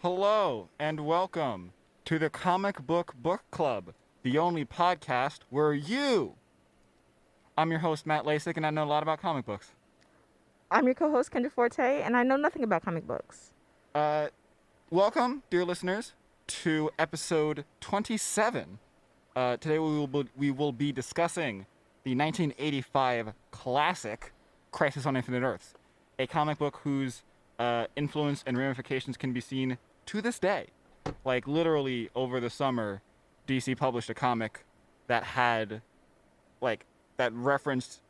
Hello and welcome to the Comic Book Club, the only podcast where I'm your host, Matt Lasik, and I know a lot about comic books. I'm your co-host Kendra Forte, and I know nothing about comic books. Uh, Welcome, dear listeners, to episode 27. Today we will be discussing the 1985 classic Crisis on Infinite Earths, a comic book whose influence and ramifications can be seen to this day. Like, literally, over the summer, DC published a comic that had, that referenced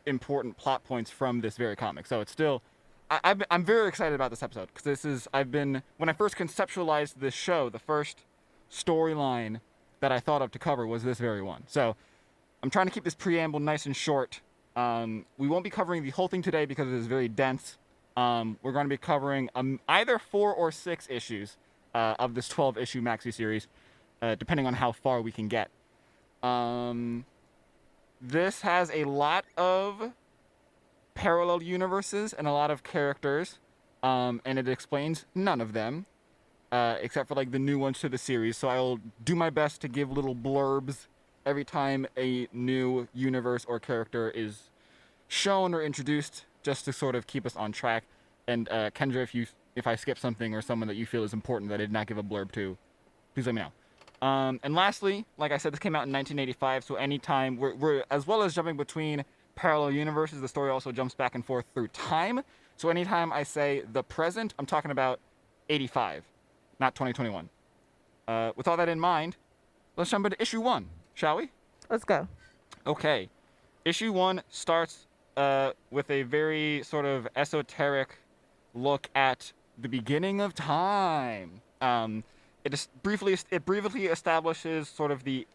important plot points from this very comic. So it's still, I'm very excited about this episode because when I first conceptualized this show, the first storyline that I thought of to cover was this very one. So I'm trying to keep this preamble nice and short. We won't be covering the whole thing today because it is very dense. We're going to be covering either 4 or 6 issues of this 12-issue maxi series, depending on how far we can get. This has a lot of parallel universes and a lot of characters, and it explains none of them, except for like the new ones to the series. So I'll do my best to give little blurbs every time a new universe or character is shown or introduced, just to sort of keep us on track. And Kendra, if I skip something or someone that you feel is important that I did not give a blurb to, please let me know. And lastly, like I said, this came out in 1985, so anytime we're as well as jumping between parallel universes, the story also jumps back and forth through time. So anytime I say the present, I'm talking about 85, not 2021. With all that in mind, let's jump into issue 1, shall we? Let's go. Okay. Issue 1 starts with a very sort of esoteric look at the beginning of time. It briefly establishes sort of the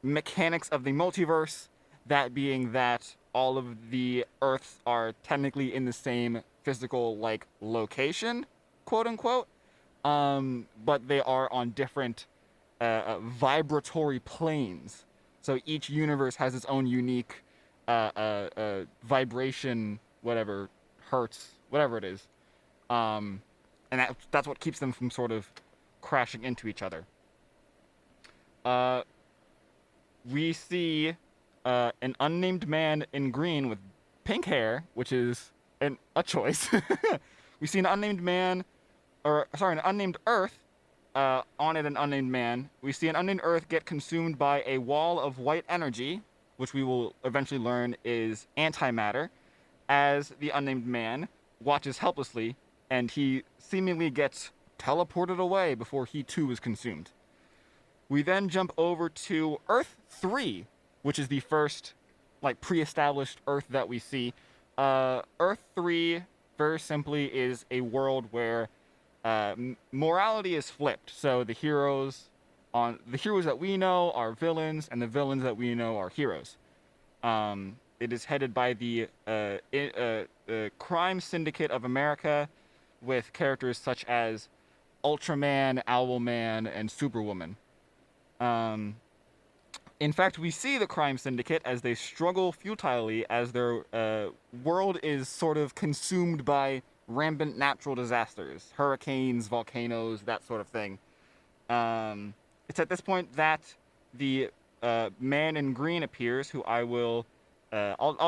mechanics of the multiverse, that being that all of the Earths are technically in the same physical location, quote unquote, but they are on different vibratory planes. So each universe has its own unique vibration, whatever, hertz, whatever it is, and that's what keeps them from sort of crashing into each other. We see an unnamed man in green with pink hair, which is a choice. We see an unnamed Earth. On it, an unnamed man. We see an unnamed Earth get consumed by a wall of white energy, which we will eventually learn is antimatter, as the unnamed man watches helplessly, and he seemingly gets teleported away before he too is consumed. We then jump over to Earth 3, which is the first pre-established Earth that we see. Earth 3, very simply, is a world where morality is flipped. So the heroes that we know are villains, and the villains that we know are heroes. It is headed by the Crime Syndicate of America, with characters such as Ultraman, Owlman, and Superwoman. In fact, we see the Crime Syndicate as they struggle futilely as their world is sort of consumed by rampant natural disasters, hurricanes, volcanoes, that sort of thing. It's at this point that the man in green appears, who I'll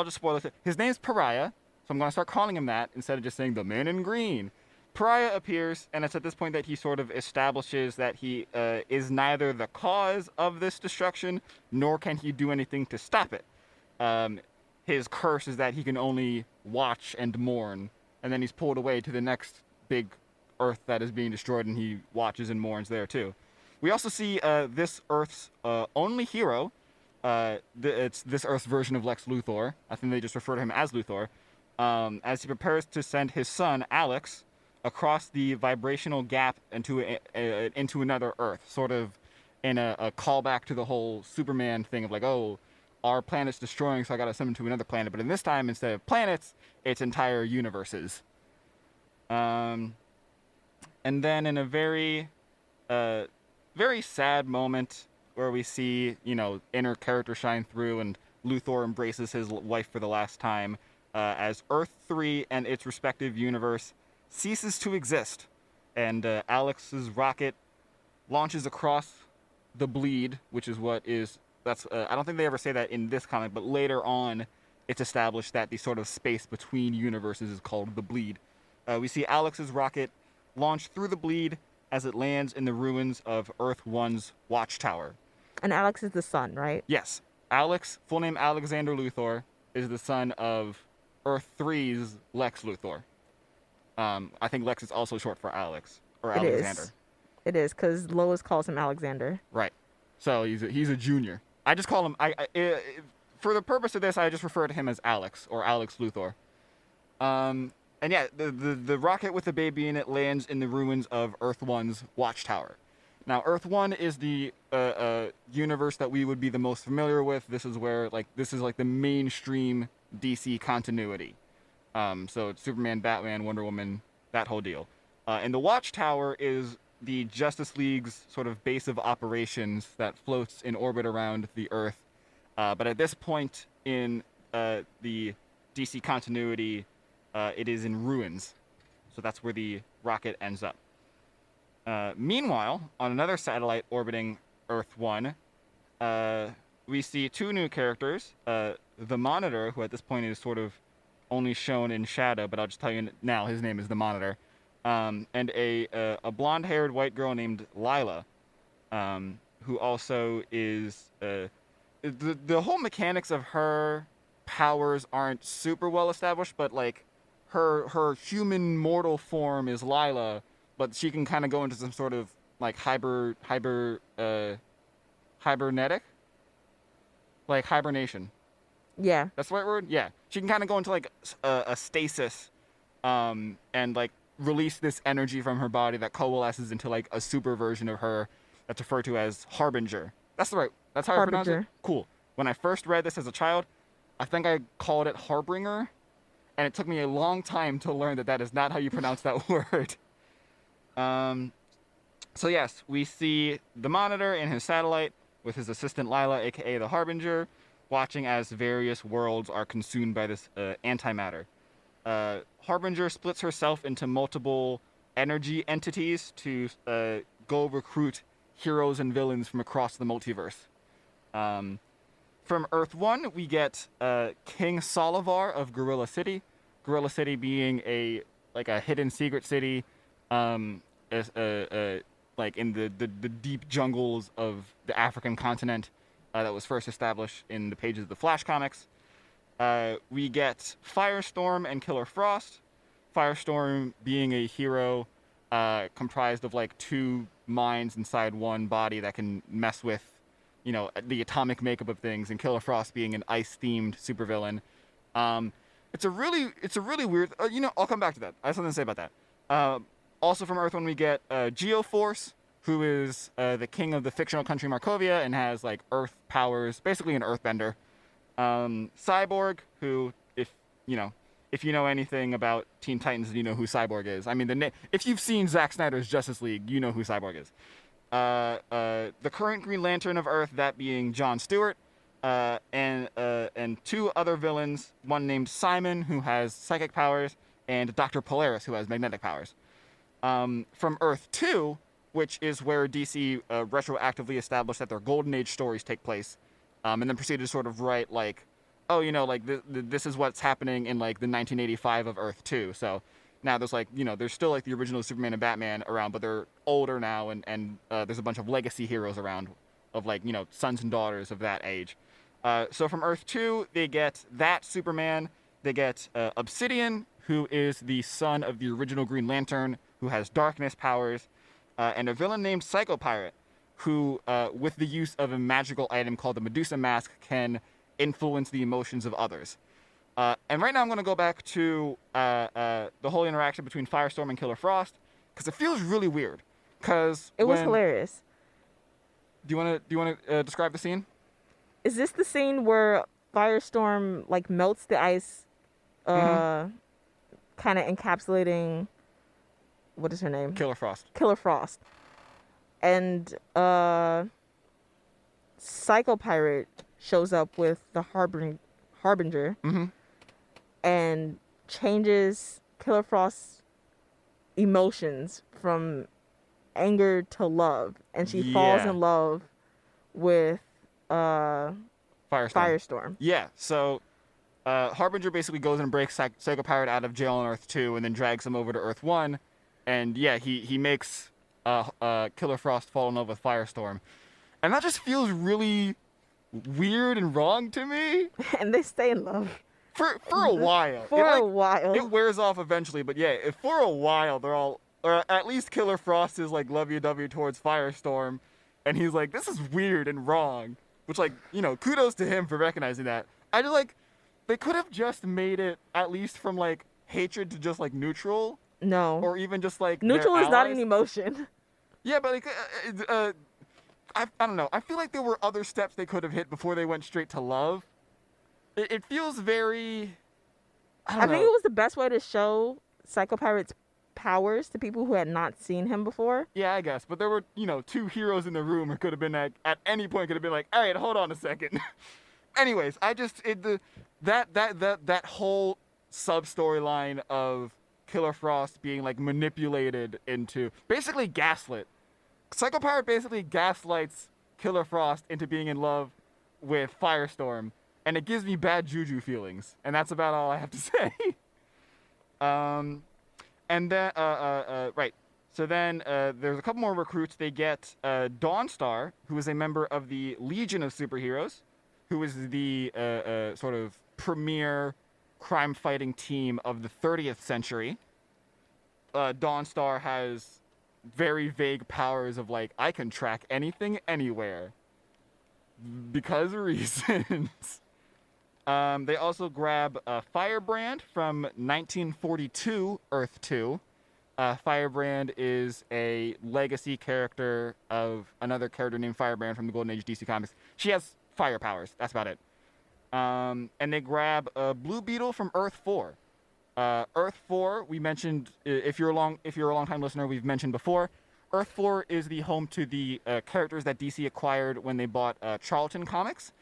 just spoil it. His name's Pariah, so I'm going to start calling him that instead of just saying the man in green. Pariah appears, and it's at this point that he sort of establishes that he is neither the cause of this destruction, nor can he do anything to stop it. His curse is that he can only watch and mourn, and then he's pulled away to the next big Earth that is being destroyed, and he watches and mourns there too. We also see this Earth's only hero. It's this Earth's version of Lex Luthor. I think they just refer to him as Luthor. As he prepares to send his son, Alex, across the vibrational gap into another Earth, sort of in a callback to the whole Superman thing of our planet's destroying, so I gotta send him to another planet. But in this time, instead of planets, it's entire universes. And then in a very sad moment where we see, inner character shine through, and Luthor embraces his wife for the last time, as Earth 3 and its respective universe ceases to exist, and Alex's rocket launches across the bleed, which is I don't think they ever say that in this comic, but later on it's established that the sort of space between universes is called the bleed. We see Alex's rocket launch through the bleed as it lands in the ruins of Earth 1's watchtower. And Alex is the son, right? Yes. Alex, full name Alexander Luthor, is the son of Earth 3's Lex Luthor. I think Lex is also short for Alex, or Alexander. It is, because Lois calls him Alexander. Right. So he's a junior. I just call him, for the purpose of this, I just refer to him as Alex, or Alex Luthor. And yeah, the rocket with the baby in it lands in the ruins of Earth 1's watchtower. Now, Earth 1 is the universe that we would be the most familiar with. This is the mainstream DC continuity. So it's Superman, Batman, Wonder Woman, that whole deal. And the watchtower is the Justice League's sort of base of operations that floats in orbit around the Earth. But at this point in the DC continuity, it is in ruins. So that's where the rocket ends up. Meanwhile, on another satellite orbiting Earth 1, we see two new characters. The Monitor, who at this point is sort of only shown in shadow, but I'll just tell you now, his name is the Monitor. And a blonde-haired white girl named Lila, who also is... the whole mechanics of her powers aren't super well established, but like her human mortal form is Lila, but she can kind of go into some sort of like hibernetic, like hibernation. Yeah. That's the right word? Yeah. She can kind of go into like a stasis, and like release this energy from her body that coalesces into like a super version of her that's referred to as Harbinger. That's how I pronounce it? Cool. When I first read this as a child, I think I called it Harbinger, and it took me a long time to learn that is not how you pronounce that word. So yes, we see the Monitor in his satellite with his assistant Lila, aka the Harbinger, watching as various worlds are consumed by this antimatter. Harbinger splits herself into multiple energy entities to go recruit heroes and villains from across the multiverse. From Earth 1, we get King Solivar of Gorilla City. Gorilla City being a hidden secret city, like in the deep jungles of the African continent that was first established in the pages of the Flash comics. We get Firestorm and Killer Frost. Firestorm being a hero comprised of like two minds inside one body that can mess with, the atomic makeup of things, and Killer Frost being an ice-themed supervillain. It's a really weird. I'll come back to that. I have something to say about that. Also from Earth 1, we get Geoforce, who is the king of the fictional country Markovia and has like Earth powers, basically an Earthbender. Cyborg, who, if you know anything about Teen Titans, you know who Cyborg is. I mean, if you've seen Zack Snyder's Justice League, you know who Cyborg is. The current Green Lantern of Earth, that being John Stewart, and two other villains, one named Simon, who has psychic powers, and Dr. Polaris, who has magnetic powers. From Earth 2, which is where DC retroactively established that their Golden Age stories take place, and then proceeded to sort of write this is what's happening in like the 1985 of Earth 2. So now there's there's still like the original Superman and Batman around, but they're older now, and there's a bunch of legacy heroes around of sons and daughters of that age. So from Earth 2, they get that Superman. They get Obsidian, who is the son of the original Green Lantern, who has darkness powers, and a villain named Psycho Pirate, who, with the use of a magical item called the Medusa Mask, can influence the emotions of others. And right now I'm going to go back to the whole interaction between Firestorm and Killer Frost, because it feels really weird. It was hilarious. Do you want to describe the scene? Is this the scene where Firestorm melts the ice, kind of encapsulating, what is her name? Killer Frost. Killer Frost. And Psycho Pirate shows up with the Harbinger, and changes Killer Frost's emotions from anger to love, and she falls Yeah. in love with Firestorm. Firestorm. Yeah. So Harbinger basically goes and breaks Psycho Pirate out of jail on Earth 2 and then drags him over to Earth 1. And yeah, he makes Killer Frost fall in love with Firestorm. And that just feels really weird and wrong to me. And they stay in love. For a while. For a while. It wears off eventually, but yeah, for a while they're all, or at least Killer Frost is like lovey-dovey towards Firestorm. And he's like, this is weird and wrong. Which, like, you know, kudos to him for recognizing that. I just like, they could have just made it at least from like hatred to just like neutral. No. Or even just like neutral their is not allies. an emotion. Yeah, but like, I don't know. I feel like there were other steps they could have hit before they went straight to love. It feels very. I think it was the best way to show Psycho Pirate's powers to people who had not seen him before. Yeah, I guess. But there were, you know, two heroes in the room. It could have been like, at any point could have been like, all right, hold on a second. Anyways, that whole sub storyline of Killer Frost being like manipulated into basically gaslit. Psycho Pirate basically gaslights Killer Frost into being in love with Firestorm, and it gives me bad juju feelings, and that's about all I have to say. And then right. So then there's a couple more recruits. They get Dawnstar, who is a member of the Legion of Superheroes, who is the sort of premier crime-fighting team of the 30th century. Dawnstar has very vague powers of, like, I can track anything anywhere. Because of reasons. They also grab Firebrand from 1942 Earth 2. Firebrand is a legacy character of another character named Firebrand from the Golden Age DC Comics. She has fire powers. That's about it. And they grab Blue Beetle from Earth 4. Earth 4, we mentioned, if you're a long-time listener, we've mentioned before. Earth 4 is the home to the characters that DC acquired when they bought Charlton Comics.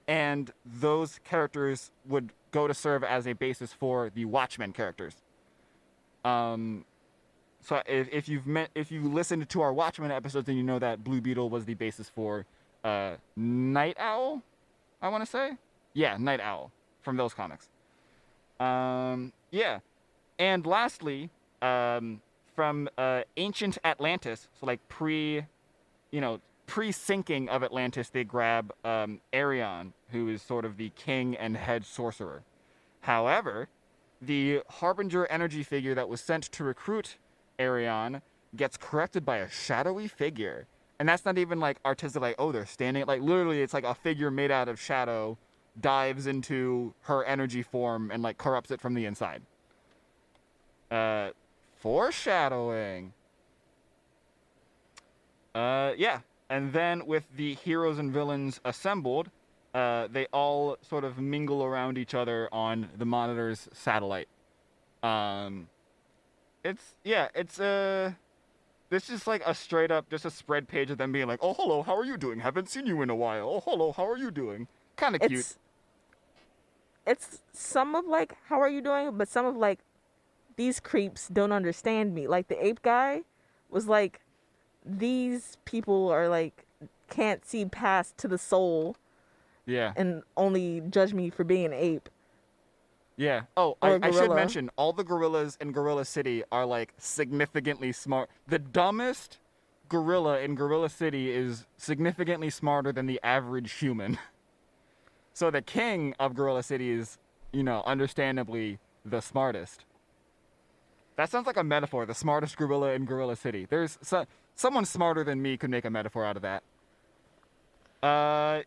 And those characters would go to serve as a basis for the Watchmen characters. So if you listened to our Watchmen episodes, then you know that Blue Beetle was the basis for Night Owl, I want to say. Yeah, Night Owl from those comics. Yeah. And lastly, from ancient Atlantis, so like pre-sinking of Atlantis, they grab Arion, who is sort of the king and head sorcerer. However, the Harbinger energy figure that was sent to recruit Arion gets corrupted by a shadowy figure. And that's not even like artistic, like, oh, they're standing, like literally it's like a figure made out of shadow dives into her energy form and like corrupts it from the inside. Foreshadowing. Yeah. And then with the heroes and villains assembled, they all sort of mingle around each other on the Monitor's satellite. It's this is like a straight up, just a spread page of them being like, oh, hello, how are you doing? Haven't seen you in a while. Oh, hello, how are you doing? Kind of cute. It's some of like, how are you doing? But some of like, these creeps don't understand me. Like the ape guy was like, these people are like, can't see past to the soul. Yeah. And only judge me for being an ape. Yeah. Oh, I should mention, all the gorillas in Gorilla City are like significantly smart. The dumbest gorilla in Gorilla City is significantly smarter than the average human. So the king of Gorilla City is, understandably the smartest. That sounds like a metaphor, the smartest gorilla in Gorilla City. There's someone smarter than me could make a metaphor out of that.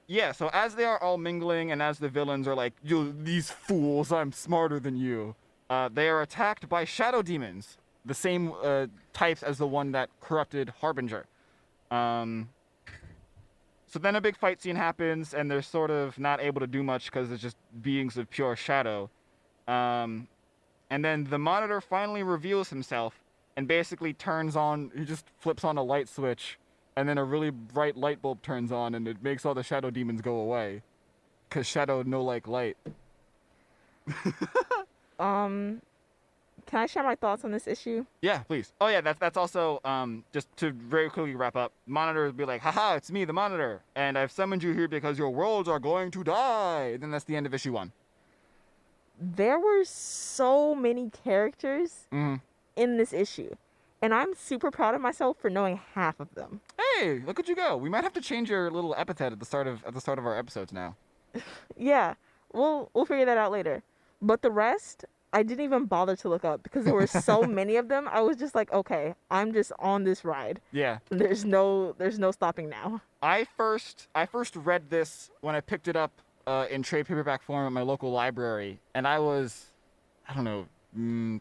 Yeah, so as they are all mingling and as the villains are like, you, these fools, I'm smarter than you, they are attacked by shadow demons, the same types as the one that corrupted Harbinger. So then a big fight scene happens, and they're sort of not able to do much because it's just beings of pure shadow. And then the Monitor finally reveals himself and basically he just flips on a light switch, and then a really bright light bulb turns on, and it makes all the shadow demons go away. Because shadow no like light. Can I share my thoughts on this issue? Yeah, please. Oh yeah, that's also just to very quickly wrap up. Monitor would be like, haha, it's me, the Monitor, and I've summoned you here because your worlds are going to die. And then that's the end of issue 1. There were so many characters Mm-hmm. in this issue, and I'm super proud of myself for knowing half of them. Hey, look at you go. We might have to change your little epithet at the start of our episodes now. Yeah, we'll figure that out later. But the rest, I didn't even bother to look up because there were so many of them. I was just like, okay, I'm just on this ride. Yeah. There's no stopping now. I first read this when I picked it up in trade paperback form at my local library, and I was, I don't know,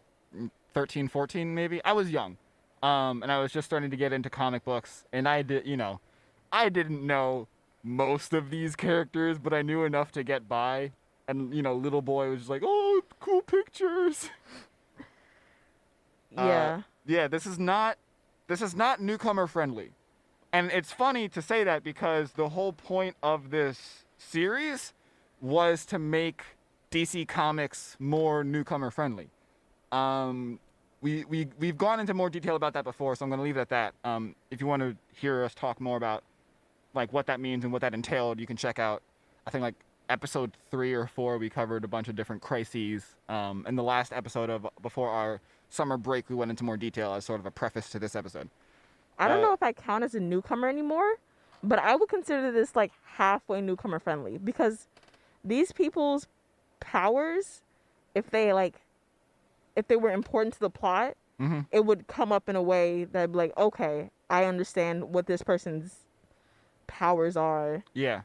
13, 14 maybe. I was young, and I was just starting to get into comic books, and I didn't know most of these characters, but I knew enough to get by. And little boy was just like, oh, cool pictures. Yeah. Yeah, this is not newcomer friendly. And it's funny to say that because the whole point of this series was to make DC Comics more newcomer friendly. We've gone into more detail about that before, so I'm going to leave it at that. If you want to hear us talk more about like what that means and what that entailed, you can check out, I think, like episode 3 or 4. We covered a bunch of different crises. In the last episode before our summer break, we went into more detail as sort of a preface to this episode. I don't know if I count as a newcomer anymore, but I would consider this like halfway newcomer friendly because these people's powers, if they were important to the plot, Mm-hmm. it would come up in a way that'd be like, okay, I understand what this person's powers are. Yeah.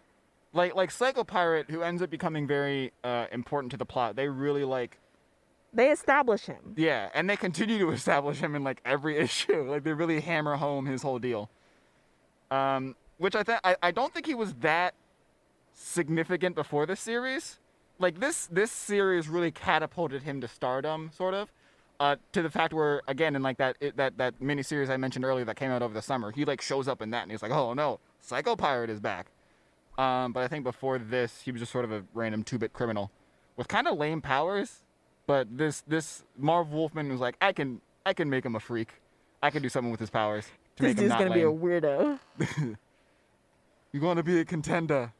Like Psycho Pirate, who ends up becoming very important to the plot. They really They establish him. Yeah, and they continue to establish him in like every issue. Like they really hammer home his whole deal. Which I don't think he was that significant before this series. Like this series really catapulted him to stardom, sort of. To the fact where, again, in like that miniseries I mentioned earlier that came out over the summer, he like shows up in that and he's like, oh no, Psycho Pirate is back. But I think before this, he was just sort of a random 2-bit criminal with kind of lame powers. But this Marv Wolfman was like, I can make him a freak. I can do something with his powers to This make him dude's not gonna lame. be a weirdo. You're gonna be a contender.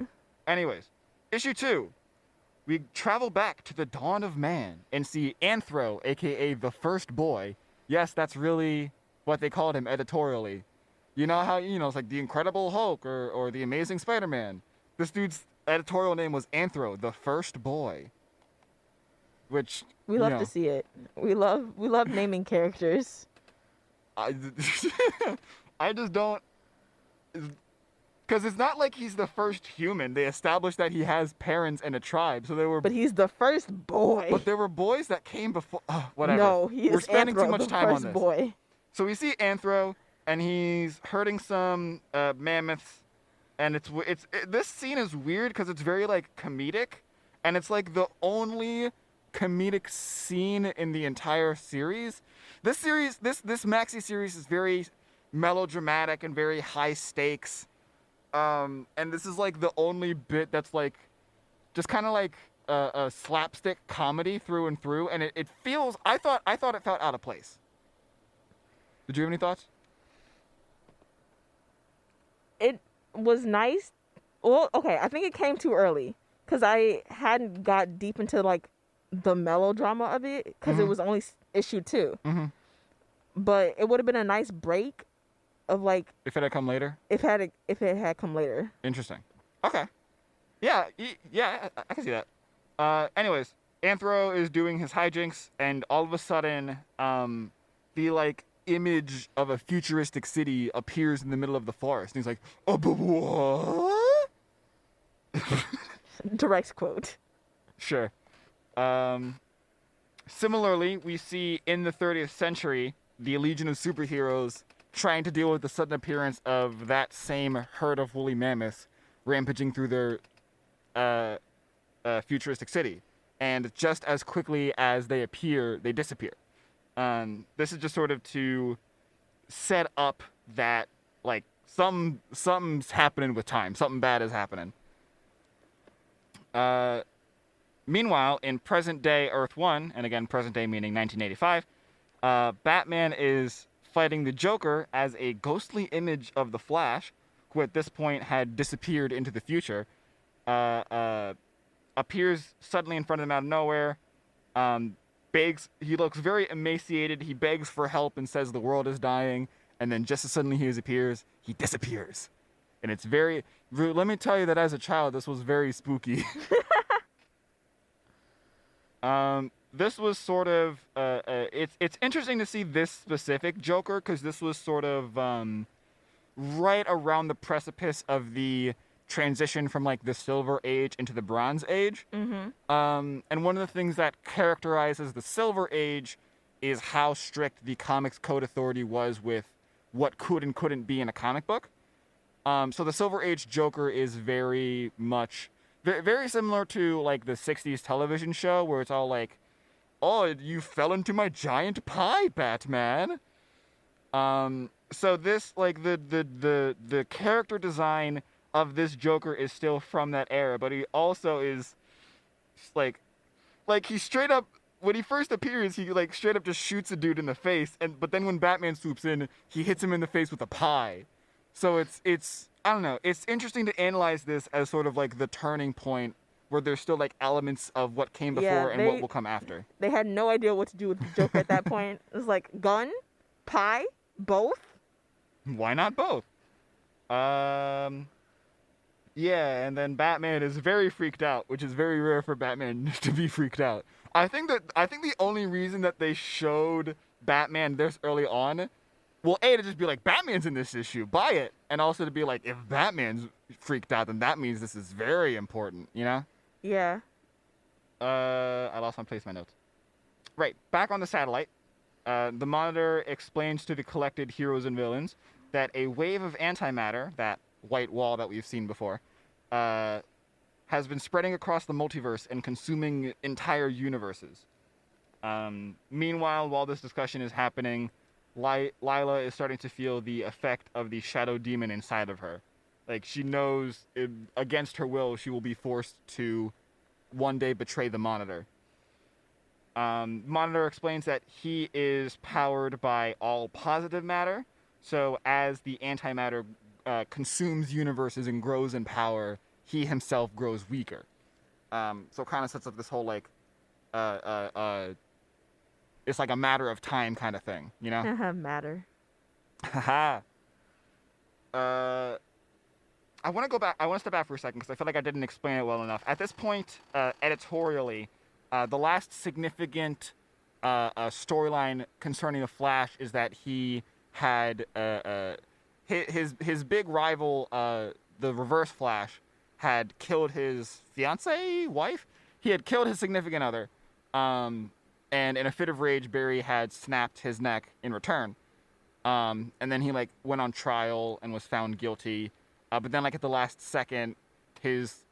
Anyways, issue 2. We travel back to the dawn of man and see Anthro, aka the First Boy. Yes, that's really what they called him editorially. You know how, it's like the Incredible Hulk or the Amazing Spider-Man. This dude's editorial name was Anthro, the First Boy. Which, We love to see it. We love naming characters. I just don't... Because it's not like he's the first human. They established that he has parents and a tribe, so there were... But he's the first boy. But there were boys that came before... whatever. No, he is We're spending Anthro, too much the time on first this. boy. So we see Anthro, and he's hurting some mammoths, and this scene is weird because it's very like comedic, and it's like the only comedic scene in the entire series. This maxi series is very melodramatic and very high stakes, and this is like the only bit that's like just kind of like a slapstick comedy through and through, and it feels. I thought it felt out of place. Did you have any thoughts? It was nice. Well, okay, I think it came too early because I hadn't got deep into like the melodrama of it because it was only issue 2. Mm-hmm. But it would have been a nice break of like If it had come later? if it had come later. Interesting. Okay. Yeah, I can see that. Anyways, Anthro is doing his hijinks, and all of a sudden, the like image of a futuristic city appears in the middle of the forest. And he's like, oh, but what? Direct quote. Sure. Similarly, we see in the 30th century, the Legion of Superheroes trying to deal with the sudden appearance of that same herd of woolly mammoths rampaging through their futuristic city. And just as quickly as they appear, they disappear. This is just sort of to set up that, like, something's happening with time. Something bad is happening. Meanwhile, in present-day Earth 1, and again, present day meaning 1985, Batman is fighting the Joker as a ghostly image of the Flash, who at this point had disappeared into the future, appears suddenly in front of him out of nowhere, begs, he looks very emaciated, he begs for help and says the world is dying, and then just as suddenly he appears, he disappears. And it's very, let me tell you that as a child, this was very spooky. This was sort of, it's interesting to see this specific Joker, because this was sort of, right around the precipice of the transition from, like, the Silver Age into the Bronze Age. And one of the things that characterizes the Silver Age is how strict the Comics Code Authority was with what could and couldn't be in a comic book. So the Silver Age Joker is very much, very similar to, like, the 60s television show, where it's all like, oh, you fell into my giant pie, Batman. So this, like, the character design of this Joker is still from that era, but he also is, like he straight up, when he first appears, he, like, straight up just shoots a dude in the face, but then when Batman swoops in, he hits him in the face with a pie. So it's I don't know, it's interesting to analyze this as sort of like the turning point where there's still, like, elements of what came before and what will come after. They had no idea what to do with the Joker at that point. It was like, gun? Pie? Both? Why not both? Yeah, and then Batman is very freaked out, which is very rare for Batman to be freaked out. I think the only reason that they showed Batman this early on, well, A, to just be like, Batman's in this issue, buy it. And also to be like, if Batman's freaked out, then that means this is very important, you know? Yeah. I lost my place in my notes. Right, back on the satellite, the Monitor explains to the collected heroes and villains that a wave of antimatter, that white wall that we've seen before, has been spreading across the multiverse and consuming entire universes. Meanwhile, while this discussion is happening, Lila is starting to feel the effect of the shadow demon inside of her. Like, she knows, against her will, she will be forced to one day betray the Monitor. Monitor explains that he is powered by all positive matter, so as the antimatter consumes universes and grows in power, he himself grows weaker. So it kind of sets up this whole, like, it's like a matter of time kind of thing, you know? Matter. Haha. I want to step back for a second because I feel like I didn't explain it well enough. At this point, editorially, the last significant storyline concerning the Flash is that he had his big rival, the Reverse Flash, had killed his fiancée, wife. He had killed his significant other, and in a fit of rage, Barry had snapped his neck in return. And then he, like, went on trial and was found guilty. But then, like, at the last second, his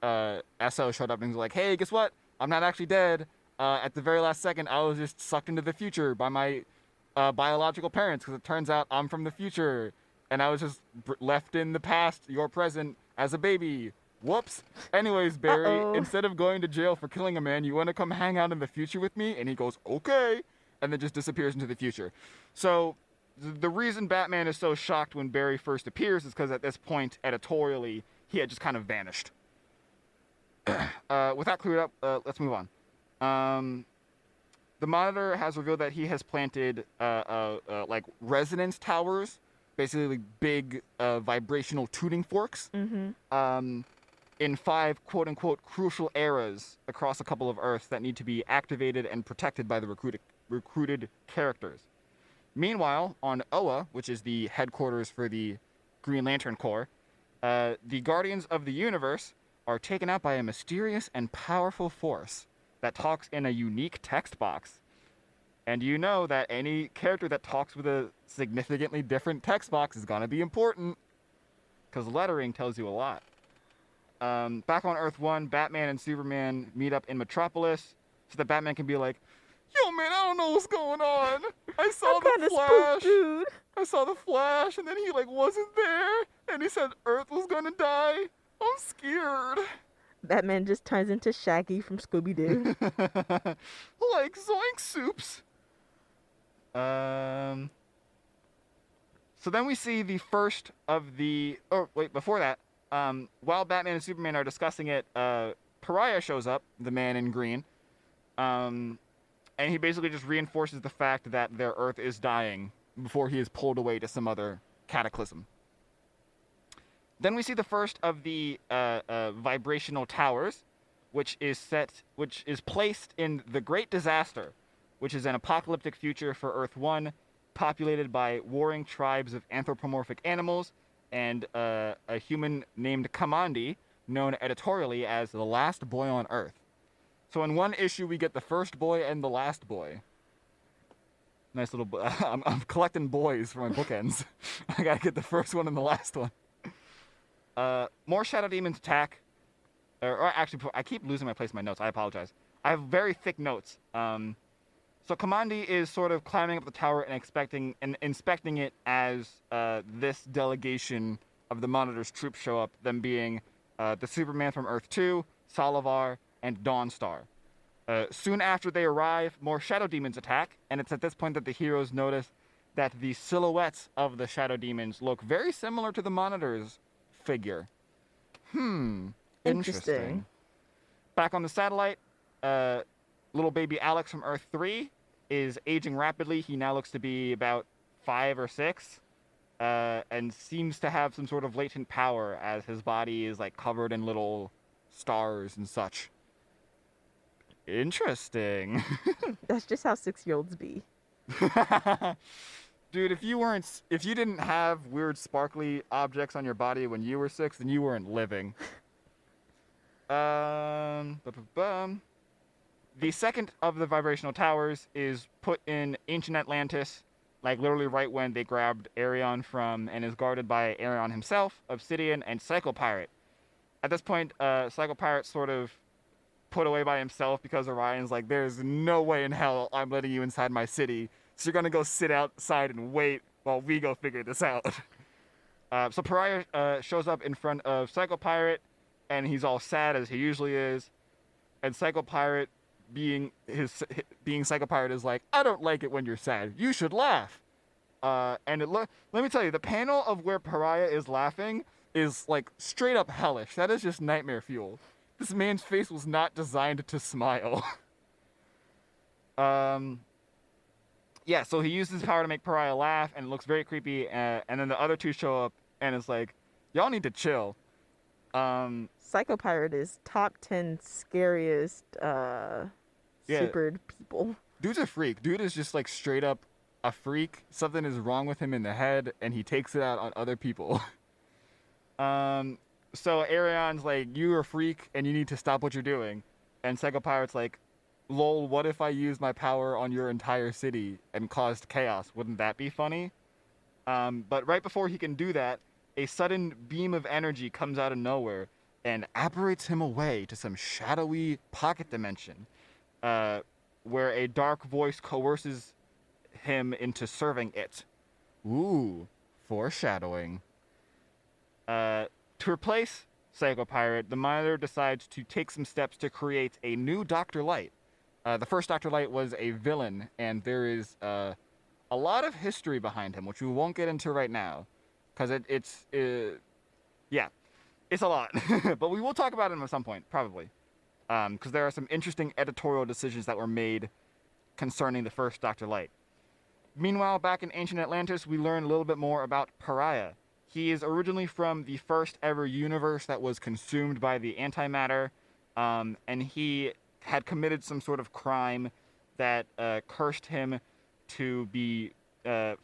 SO showed up and was like, hey, guess what? I'm not actually dead. At the very last second, I was just sucked into the future by my biological parents, because it turns out I'm from the future. And I was just left in the past, your present, as a baby. Whoops. Anyways, Barry, instead of going to jail for killing a man, you want to come hang out in the future with me? And he goes, okay. And then just disappears into the future. So the reason Batman is so shocked when Barry first appears is because at this point, editorially, he had just kind of vanished. With that cleared up, let's move on. The Monitor has revealed that he has planted like resonance towers, basically like big vibrational tuning forks, in 5 quote-unquote crucial eras across a couple of Earths that need to be activated and protected by the recruited characters. Meanwhile, on Oa, which is the headquarters for the Green Lantern Corps, the Guardians of the Universe are taken out by a mysterious and powerful force that talks in a unique text box. And you know that any character that talks with a significantly different text box is going to be important, because lettering tells you a lot. Back on Earth 1, Batman and Superman meet up in Metropolis so that Batman can be like, yo, man, I don't know what's going on. I saw the Flash. Dude. I saw the Flash, and then he, like, wasn't there, and he said Earth was gonna die. I'm scared. Batman just turns into Shaggy from Scooby-Doo. Like Zoink Soups. So then we see the first of the... Oh, wait, before that, while Batman and Superman are discussing it, Pariah shows up, the man in green, and he basically just reinforces the fact that their Earth is dying before he is pulled away to some other cataclysm. Then we see the first of the vibrational towers, which is placed in the Great Disaster, which is an apocalyptic future for Earth 1, populated by warring tribes of anthropomorphic animals and a human named Kamandi, known editorially as the last boy on Earth. So in one issue, we get the first boy and the last boy. Nice little... I'm collecting boys for my bookends. I gotta get the first one and the last one. More Shadow Demons attack. Or actually, I keep losing my place in my notes. I apologize. I have very thick notes. So Kamandi is sort of climbing up the tower and inspecting it as this delegation of the Monitor's troops show up, them being the Superman from Earth 2, Solivar, and Dawnstar. Soon after they arrive, more Shadow Demons attack, and it's at this point that the heroes notice that the silhouettes of the Shadow Demons look very similar to the Monitor's figure. Interesting. Back on the satellite, little baby Alex from Earth 3 is aging rapidly. He now looks to be about 5 or 6, and seems to have some sort of latent power as his body is like covered in little stars and such. Interesting. That's just how 6-year-olds be. Dude, if you didn't have weird sparkly objects on your body when you were 6, then you weren't living. The second of the vibrational towers is put in ancient Atlantis, like literally right when they grabbed Arion from, and is guarded by Arion himself, Obsidian, and Psycho Pirate. At this point, Psycho Pirate's sort of put away by himself because Orion's like, there's no way in hell I'm letting you inside my city, so you're gonna go sit outside and wait while we go figure this out. So Pariah shows up in front of Psycho Pirate, and he's all sad as he usually is, and Psycho Pirate, being Psycho Pirate, is like, I don't like it when you're sad. You should laugh. And let me tell you, the panel of where Pariah is laughing is like straight up hellish. That is just nightmare fuel. This man's face was not designed to smile. Yeah, so he uses his power to make Pariah laugh, and it looks very creepy. And then the other two show up, and it's like, y'all need to chill. Psycho Pirate is top 10 scariest supered people. Dude's a freak. Dude is just like straight up a freak. Something is wrong with him in the head, and he takes it out on other people. So Arion's like, you're a freak, and you need to stop what you're doing. And Psycho Pirate's like, lol, what if I used my power on your entire city and caused chaos? Wouldn't that be funny? But right before he can do that, a sudden beam of energy comes out of nowhere and apparates him away to some shadowy pocket dimension, where a dark voice coerces him into serving it. Ooh, foreshadowing. To replace Psycho Pirate, the Monitor decides to take some steps to create a new Dr. Light. The first Dr. Light was a villain, and there is a lot of history behind him, which we won't get into right now, because it's a lot. But we will talk about him at some point, probably, because there are some interesting editorial decisions that were made concerning the first Dr. Light. Meanwhile, back in ancient Atlantis, we learn a little bit more about Pariah. He is originally from the first ever universe that was consumed by the antimatter, and he had committed some sort of crime that cursed him to be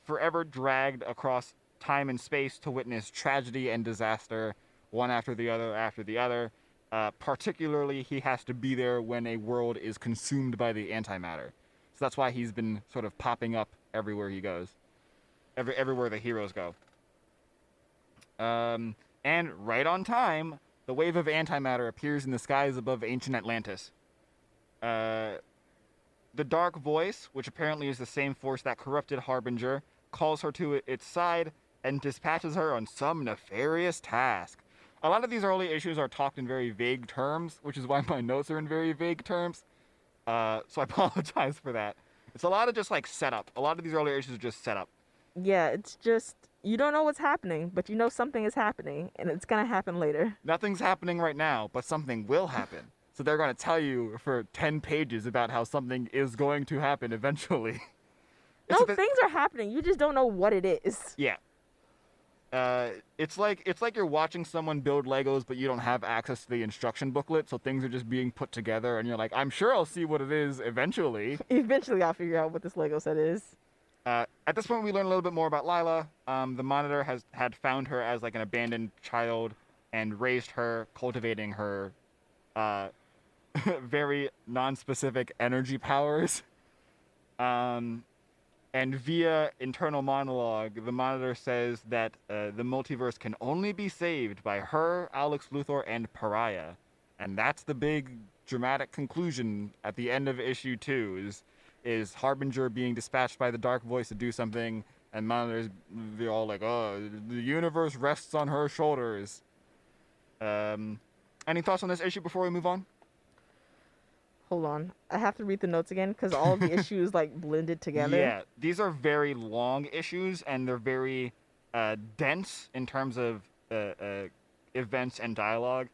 forever dragged across time and space to witness tragedy and disaster, one after the other. Particularly, he has to be there when a world is consumed by the antimatter. So that's why he's been sort of popping up everywhere he goes, everywhere the heroes go. And right on time, the wave of antimatter appears in the skies above ancient Atlantis. The Dark Voice, which apparently is the same force that corrupted Harbinger, calls her to its side and dispatches her on some nefarious task. A lot of these early issues are talked in very vague terms, which is why my notes are in very vague terms. So I apologize for that. It's a lot of just like setup. A lot of these early issues are just setup. Yeah, it's just you don't know what's happening, but you know something is happening, and it's gonna happen later. Nothing's happening right now, but something will happen. So they're going to tell you for 10 pages about how something is going to happen eventually. No, things are happening. You just don't know what it is. Yeah. It's like you're watching someone build Legos, but you don't have access to the instruction booklet, so things are just being put together, and you're like, I'm sure I'll see what it is eventually. Eventually, I'll figure out what this Lego set is. At this point, we learn a little bit more about Lila. The Monitor had found her as like an abandoned child and raised her, cultivating her very non-specific energy powers. And via internal monologue, the Monitor says that the multiverse can only be saved by her, Alex Luthor, and Pariah. And that's the big dramatic conclusion at the end of issue 2 is Harbinger being dispatched by the Dark Voice to do something, and Monitors, they're all like, oh, the universe rests on her shoulders. Any thoughts on this issue before we move on? Hold on. I have to read the notes again because all of the issues like blended together. Yeah, these are very long issues and they're very dense in terms of events and dialogue.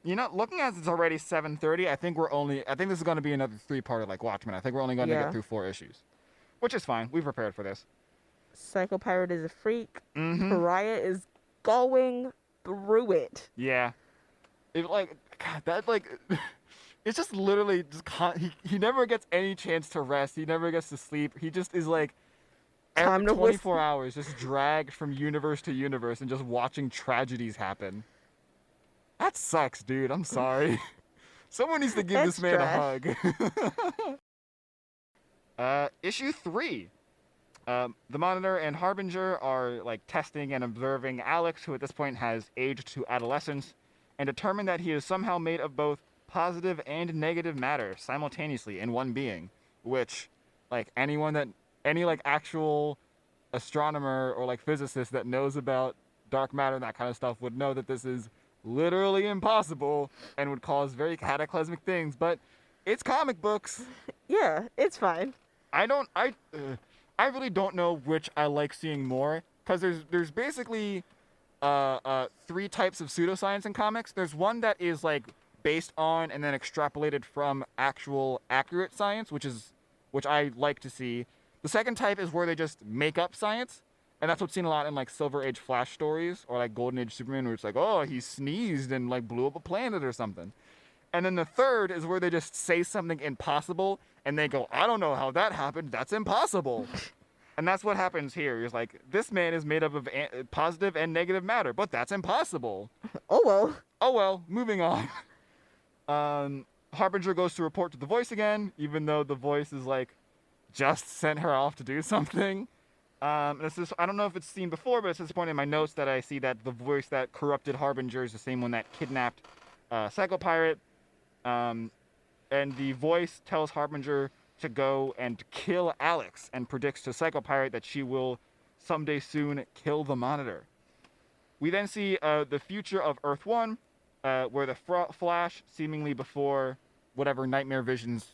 You know, looking at it's already 7:30. I think this is going to be another 3-parter like Watchmen. I think we're only going to get through 4 issues, which is fine. We've prepared for this. Psycho Pirate is a freak. Mm-hmm. Pariah is going through it. Yeah, it's just literally he never gets any chance to rest. He never gets to sleep. He just is like every 24 hours just dragged from universe to universe and just watching tragedies happen. That sucks, dude. I'm sorry. Someone needs to give this man a hug. Issue 3. The Monitor and Harbinger are like testing and observing Alex, who at this point has aged to adolescence, and determine that he is somehow made of both positive and negative matter simultaneously in one being, which like any like actual astronomer or like physicist that knows about dark matter and that kind of stuff would know that this is literally impossible and would cause very cataclysmic things, but it's comic books. Yeah, it's fine. I really don't know which I like seeing more, because there's basically 3 types of pseudoscience in comics. There's one that is like based on and then extrapolated from actual accurate science, which I like to see. The second type is where they just make up science, and that's what's seen a lot in like Silver Age Flash stories or like Golden Age Superman, where it's like, oh, he sneezed and like blew up a planet or something. And then the third is where they just say something impossible and they go, I don't know how that happened. That's impossible. And that's what happens here. It's like, this man is made up of positive and negative matter, but that's impossible. Oh well, moving on. Harbinger goes to report to the Voice again, even though the Voice is like, just sent her off to do something. I don't know if it's seen before, but it's at this point in my notes that I see that the Voice that corrupted Harbinger is the same one that kidnapped Psycho Pirate. And the Voice tells Harbinger to go and kill Alex and predicts to Psycho Pirate that she will someday soon kill the Monitor. We then see the future of Earth 1, where the Flash, seemingly before whatever nightmare visions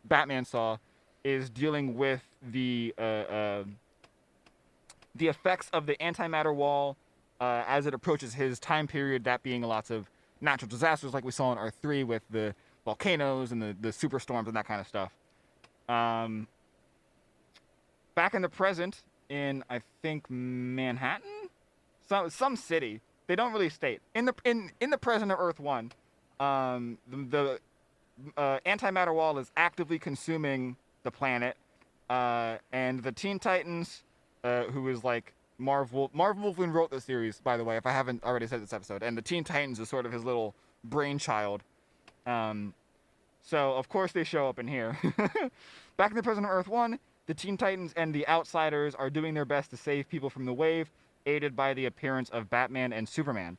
Batman saw, is dealing with the effects of the antimatter wall as it approaches his time period, that being lots of natural disasters like we saw on Earth 3 with the volcanoes and the superstorms and that kind of stuff. Back in the present, in I think Manhattan, some city. They don't really state. In the present of Earth 1, the antimatter wall is actively consuming the planet, and the Teen Titans, who is like Marv Wolfman wrote this series, by the way, if I haven't already said this episode, and the Teen Titans is sort of his little brainchild. So of course they show up in here. Back in the present of Earth 1, the Teen Titans and the Outsiders are doing their best to save people from the wave, aided by the appearance of Batman and Superman.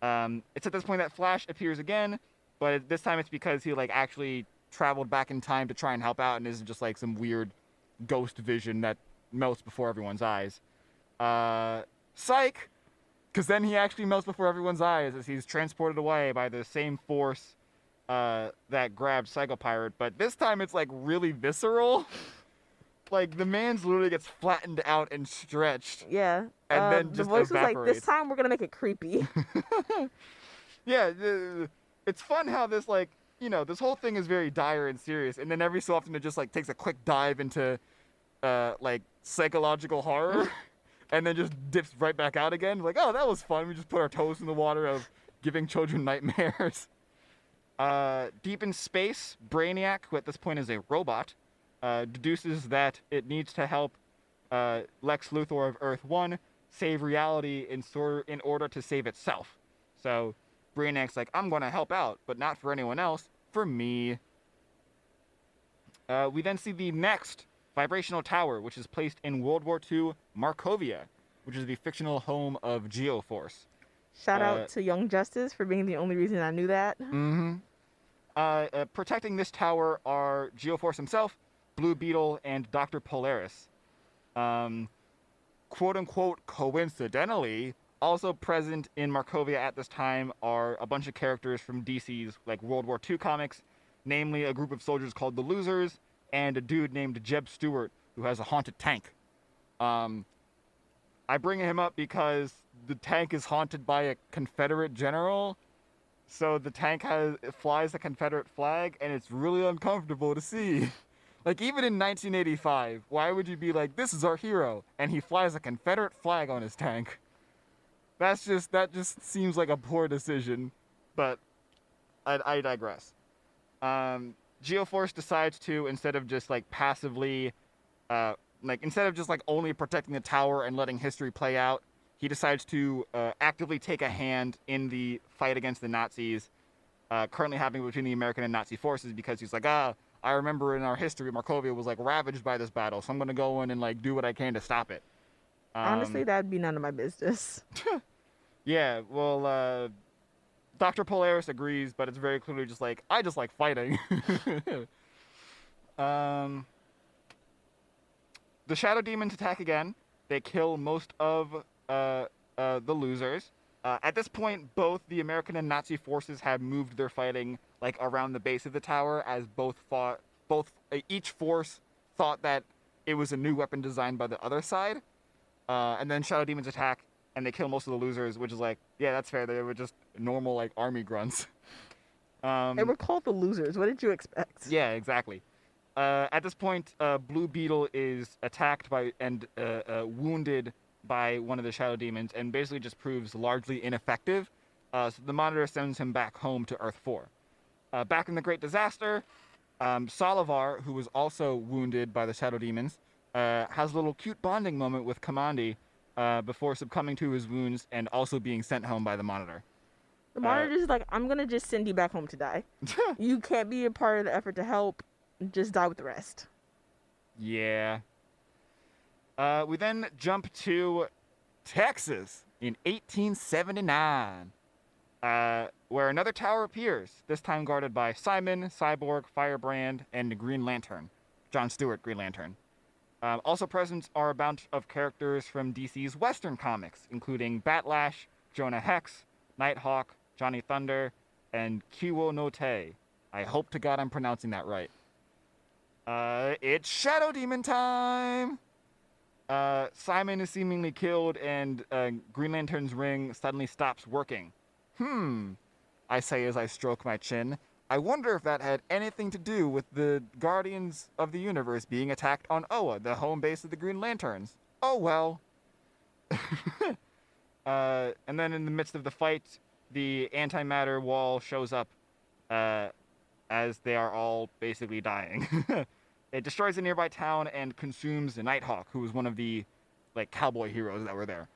It's at this point that Flash appears again, but this time it's because he like actually traveled back in time to try and help out and isn't just like some weird ghost vision that melts before everyone's eyes. Psych! Because then he actually melts before everyone's eyes as he's transported away by the same force that grabbed Psycho Pirate. But this time it's like really visceral. Like the man's literally gets flattened out and stretched. Yeah. And then the just voice was like, evaporates. this time we're gonna make it creepy. Yeah, it's fun how this like, you know, this whole thing is very dire and serious, and then every so often it just like takes a quick dive into like psychological horror and then just dips right back out again. Like, oh, that was fun. We just put our toes in the water of giving children nightmares. Deep in space, Brainiac, who at this point is a robot, deduces that it needs to help Lex Luthor of Earth 1 save reality in order to save itself. So Brainiac's like, I'm going to help out, but not for anyone else, for me. We then see the next vibrational tower, which is placed in World War II Markovia, which is the fictional home of Geoforce. Shout out to Young Justice for being the only reason I knew that. Protecting this tower are Geoforce himself, Blue Beetle, and Dr. Polaris. Quote-unquote coincidentally, also present in Markovia at this time are a bunch of characters from DC's like World War II comics, namely a group of soldiers called the Losers, and a dude named Jeb Stewart, who has a haunted tank. I bring him up because the tank is haunted by a Confederate general, so the tank flies a Confederate flag, and it's really uncomfortable to see. Like, even in 1985, why would you be like, this is our hero, and he flies a Confederate flag on his tank? That just seems like a poor decision, but I digress. Geoforce decides to, instead of just like passively, instead of just like only protecting the tower and letting history play out, he decides to actively take a hand in the fight against the Nazis currently happening between the American and Nazi forces, because he's like, I remember in our history, Markovia was like ravaged by this battle, so I'm gonna go in and like do what I can to stop it. Honestly, that'd be none of my business. Yeah, well, Dr. Polaris agrees, but it's very clearly just like, I just like fighting. The Shadow Demons attack again. They kill most of the Losers. At this point, both the American and Nazi forces have moved their fighting like around the base of the tower, as each force thought that it was a new weapon designed by the other side. And then Shadow Demons attack, and they kill most of the Losers, which is like, yeah, that's fair. They were just normal like army grunts. They were called the Losers. What did you expect? Yeah, exactly. At this point, Blue Beetle is attacked by and wounded by one of the Shadow Demons, and basically just proves largely ineffective. So the Monitor sends him back home to Earth 4. Back in the Great Disaster, Solivar, who was also wounded by the Shadow Demons, has a little cute bonding moment with Kamandi before succumbing to his wounds and also being sent home by the Monitor. The Monitor's is like, I'm gonna just send you back home to die. You can't be a part of the effort to help. Just die with the rest. Yeah. We then jump to Texas in 1879, where another tower appears, this time guarded by Simon, Cyborg, Firebrand, and the Green Lantern. John Stewart, Green Lantern. Also present are a bunch of characters from DC's Western comics, including Batlash, Jonah Hex, Nighthawk, Johnny Thunder, and Kiwo no Te. I hope to God I'm pronouncing that right. It's Shadow Demon time! Simon is seemingly killed, and Green Lantern's ring suddenly stops working. I say as I stroke my chin. I wonder if that had anything to do with the Guardians of the Universe being attacked on Oa, the home base of the Green Lanterns. Oh well. And then in the midst of the fight, the antimatter wall shows up as they are all basically dying. It destroys a nearby town and consumes the Nighthawk, who was one of the like cowboy heroes that were there.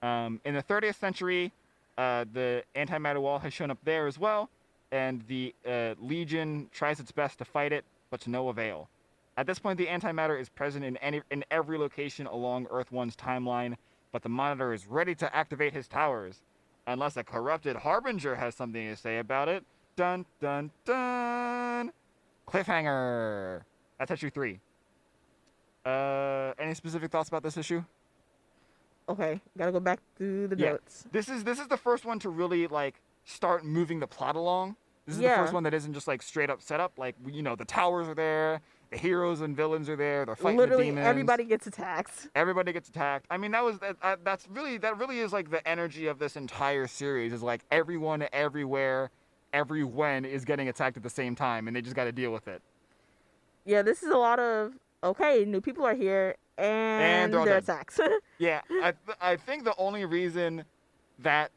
In the 30th century, the antimatter wall has shown up there as well, and the Legion tries its best to fight it, but to no avail. At this point, the antimatter is present in every location along Earth 1's timeline, but the Monitor is ready to activate his towers, unless a corrupted Harbinger has something to say about it. Dun, dun, dun! Cliffhanger! That's issue 3. Any specific thoughts about this issue? Okay, gotta go back through the Yeah, notes. this is the first one to really like start moving the plot along. This is the first Yeah, one that isn't just like straight up setup. Like the towers are there, the heroes and villains are there. They're fighting the literally demons. everybody gets attacked. Everybody gets attacked. I mean, that really is like the energy of this entire series. Is like everyone, everywhere, everyone is getting attacked at the same time, and they just got to deal with it. Yeah, this is a lot of okay, new people are here and they're all they're dead. attacked. Yeah, I think the only reason that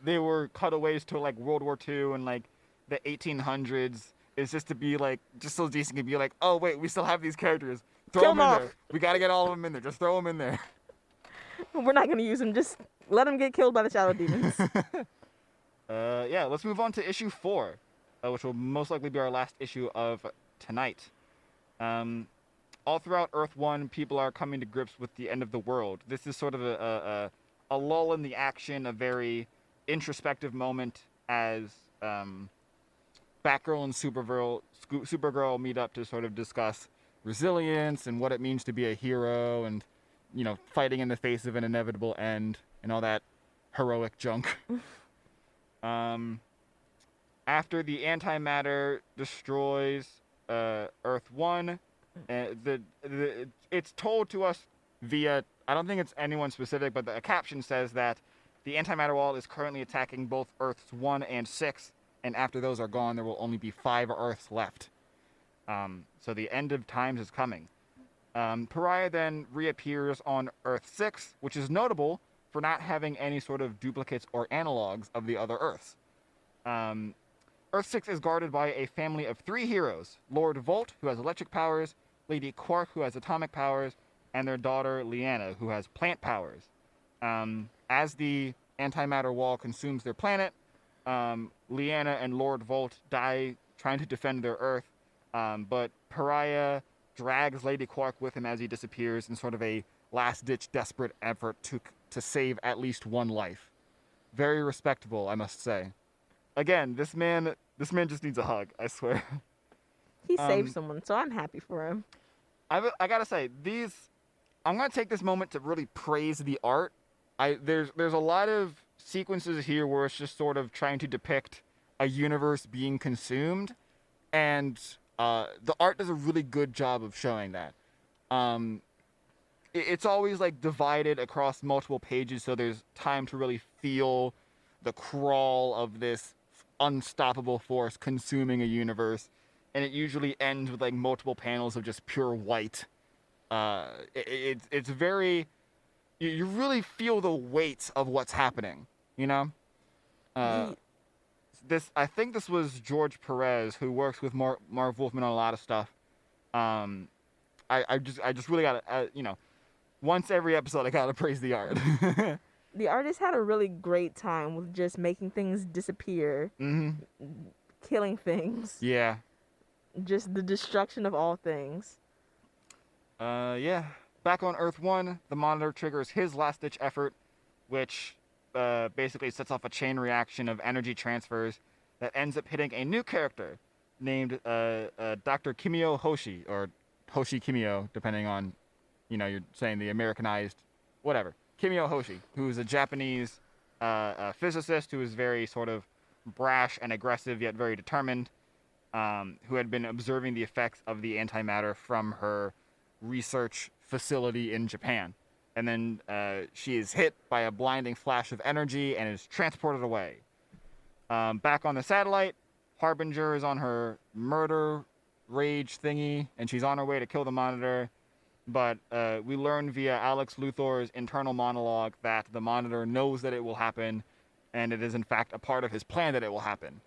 they were cutaways to like World War II and like the 1800s is just to be like just so DC can be like, oh wait, we still have these characters. Throw Kill them in them off. there. We got to get all of them in there. Just throw them in there. We're not gonna use them. Just let them get killed by the shadow demons. Yeah, let's move on to issue 4, which will most likely be our last issue of tonight. All throughout Earth 1, people are coming to grips with the end of the world. This is sort of a lull in the action, a very introspective moment as Batgirl and Supergirl meet up to sort of discuss resilience and what it means to be a hero and, fighting in the face of an inevitable end and all that heroic junk. After the antimatter destroys Earth 1, it's told to us via, I don't think it's anyone specific, but the caption says that the antimatter wall is currently attacking both Earths 1 and 6, and after those are gone, there will only be 5 Earths left. So the end of times is coming. Pariah then reappears on Earth 6, which is notable for not having any sort of duplicates or analogs of the other Earths. Earth 6 is guarded by a family of 3 heroes, Lord Volt, who has electric powers, Lady Quark, who has atomic powers, and their daughter, Leanna, who has plant powers. As the antimatter wall consumes their planet, Leanna and Lord Volt die trying to defend their Earth, but Pariah drags Lady Quark with him as he disappears in sort of a last-ditch desperate effort to save at least one life. Very respectable, I must say. Again, this man just needs a hug, I swear. He saved someone, so I'm happy for him. I gotta say, I'm gonna take this moment to really praise the art. There's a lot of sequences here where it's just sort of trying to depict a universe being consumed, and the art does a really good job of showing that. It's always like divided across multiple pages, so there's time to really feel the crawl of this unstoppable force consuming a universe, and it usually ends with like multiple panels of just pure white. It's very, you really feel the weight of what's happening, I think this was George Perez, who works with Marv Wolfman on a lot of stuff. I just really gotta, once every episode I gotta praise the art. The artist had a really great time with just making things disappear, killing things. Yeah. Just the destruction of all things. Yeah. Back on Earth 1, the Monitor triggers his last-ditch effort, which basically sets off a chain reaction of energy transfers that ends up hitting a new character named Dr. Kimio Hoshi, or Hoshi Kimio, depending on, you're saying the Americanized, whatever. Kimio Hoshi, who is a Japanese physicist who is very sort of brash and aggressive, yet very determined, who had been observing the effects of the antimatter from her research facility in Japan. And then she is hit by a blinding flash of energy and is transported away. Back on the satellite, Harbinger is on her murder rage thingy, and she's on her way to kill the Monitor. But we learn via Alex Luthor's internal monologue that the Monitor knows that it will happen, and it is in fact a part of his plan that it will happen.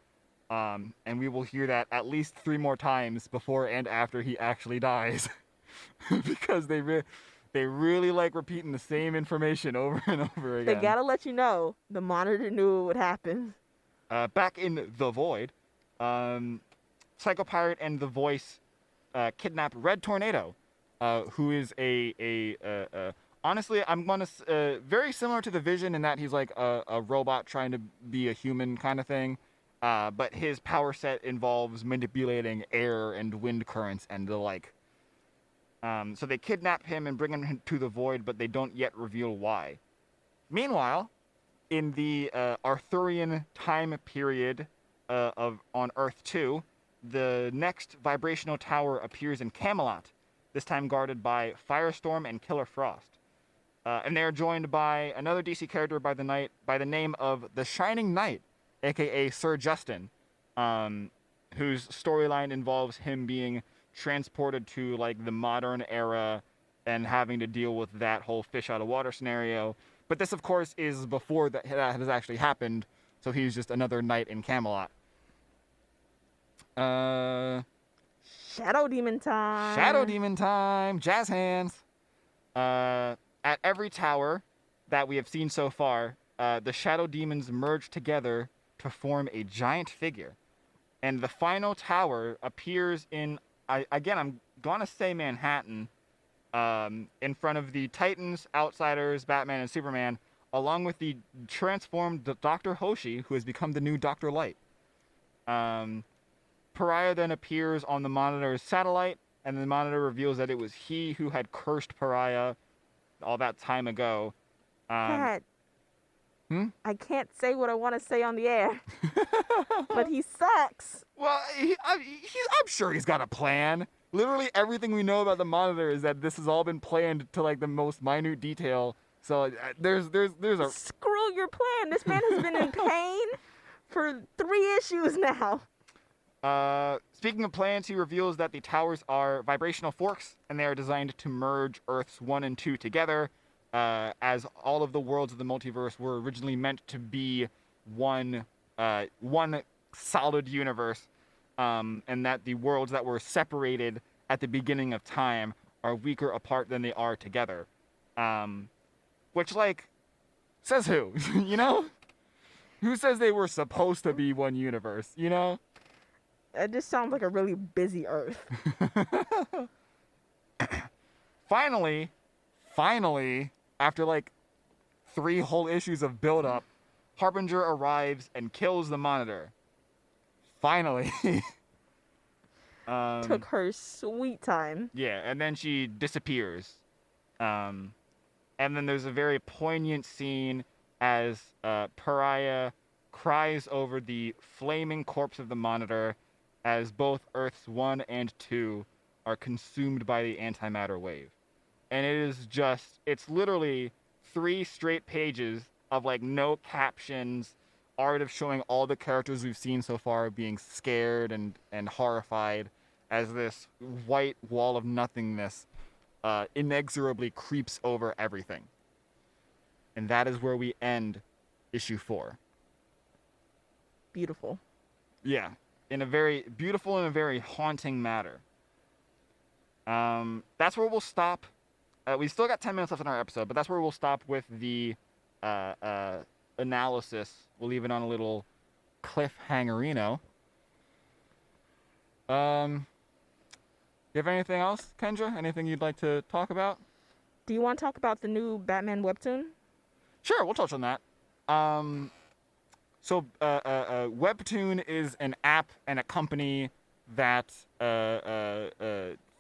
And we will hear that at least 3 more times before and after he actually dies. Because they really like repeating the same information over and over again. They gotta let you know the Monitor knew it would happen. Back in The Void, Psycho Pirate and The Voice kidnap Red Tornado, who is honestly, I'm gonna very similar to the Vision in that he's like a robot trying to be a human kind of thing, but his power set involves manipulating air and wind currents and the like. So they kidnap him and bring him to the void, but they don't yet reveal why. Meanwhile, in the Arthurian time period on Earth 2, the next vibrational tower appears in Camelot, this time guarded by Firestorm and Killer Frost. And they are joined by another DC character by the name of the Shining Knight, aka Sir Justin, whose storyline involves him being transported to like the modern era and having to deal with that whole fish out of water scenario. But this, of course, is before that has actually happened, so he's just another knight in Camelot. Shadow Demon time. Shadow Demon time. Jazz hands. At every tower that we have seen so far, the Shadow Demons merge together to form a giant figure. And the final tower appears in, I'm going to say Manhattan, in front of the Titans, Outsiders, Batman, and Superman, along with the transformed Dr. Hoshi, who has become the new Dr. Light. Pariah then appears on the Monitor's satellite, and the Monitor reveals that it was he who had cursed Pariah all that time ago. Cat. I can't say what I want to say on the air, but he sucks. Well, I'm sure he's got a plan. Literally everything we know about the Monitor is that this has all been planned to like the most minute detail. So there's a Screw your plan. This man has been in pain for 3 issues now. Speaking of plans, he reveals that the towers are vibrational forks, and they are designed to merge Earths 1 and 2 together, as all of the worlds of the multiverse were originally meant to be one solid universe, and that the worlds that were separated at the beginning of time are weaker apart than they are together. Which, like, says who? You know? Who says they were supposed to be one universe, you know? It just sounds like a really busy Earth. Finally, after like 3 whole issues of build-up, Harbinger arrives and kills the Monitor. Finally. Took her sweet time. Yeah, and then she disappears. And then there's a very poignant scene as Pariah cries over the flaming corpse of the Monitor as both Earths 1 and 2 are consumed by the antimatter wave. And it's literally 3 straight pages of like no captions, art of showing all the characters we've seen so far being scared and horrified as this white wall of nothingness inexorably creeps over everything. And that is where we end issue 4. Beautiful. Yeah, in a very beautiful and a very haunting matter. That's where we'll stop. We still got 10 minutes left in our episode, but that's where we'll stop with the analysis. We'll leave it on a little cliffhangerino. You have anything else, Kendra? Anything you'd like to talk about? Do you want to talk about the new Batman webtoon? Sure, we'll touch on that. So Webtoon is an app and a company that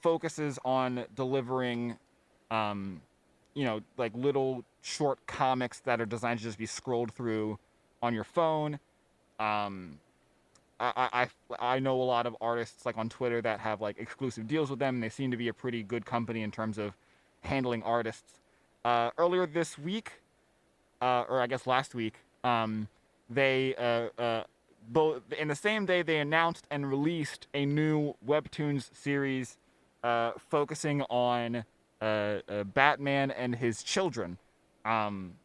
focuses on delivering, like little short comics that are designed to just be scrolled through on your phone. I know a lot of artists like on Twitter that have like exclusive deals with them, and they seem to be a pretty good company in terms of handling artists. Earlier this week, or I guess last week, they both in the same day they announced and released a new Webtoons series focusing on Batman and his children. And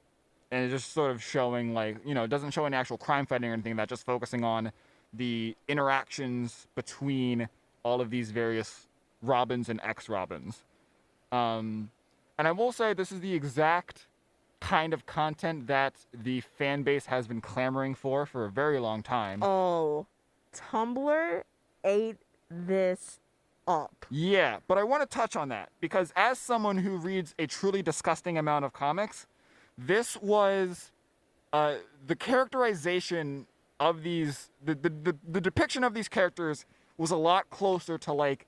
it's just sort of showing like, it doesn't show any actual crime fighting or anything, that just focusing on the interactions between all of these various Robins and ex-Robins. And I will say this is the exact kind of content that the fan base has been clamoring for a very long time. Oh, Tumblr ate this up. Yeah, but I want to touch on that because as someone who reads a truly disgusting amount of comics, this was the characterization of these, the depiction of these characters was a lot closer to like